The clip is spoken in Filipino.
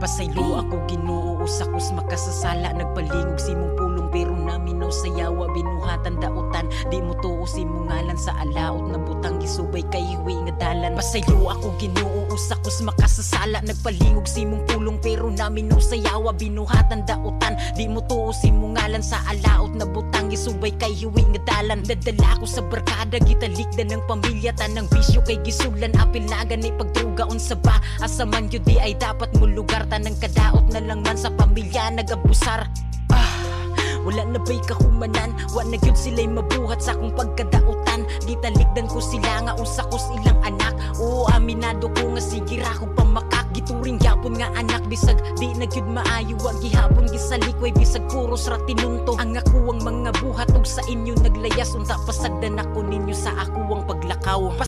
Pasaylo ako Ginoo usakos makasasala, nagpalingog si mong pulong pero naminaw sa yawa, binuhatan dautan di mo tuo si mong ngalan sa alaot na butang gisubay kay hiwi nga dalan. Pasaylo ako Ginoo usakos makasasala, nagpalingog si mong pulong pero naminaw sa yawa, binuhatan dautan di mo tuo si mong ngalan sa alaot na butang gisubay kay hiwi nga dalan. Dadala ko sa barkada gitalikdan ng pamilya, tanang bisyo kay gisulan apil na gani pagdrugaon sa ba asa man yun di ay dapat mo lugar, tanang kadaot na lang man sa pamilya nagabusar. Wala na ba'y kahumanan, wa na gyud sila'y mabuhat sa akong pagkadautan. Gitalikdan ko sila nga usakos ilang anak, oo aminado ko nga sige ra ko pamakak. Gituring yapon nga anak bisag di na gyud maayo, wag gihapon gisalikway bisag puros ra tinunto. Ang ako ang mga buhat ug sa inyo naglayas unta pasagdan ako ninyo sa ako ang paglakaw.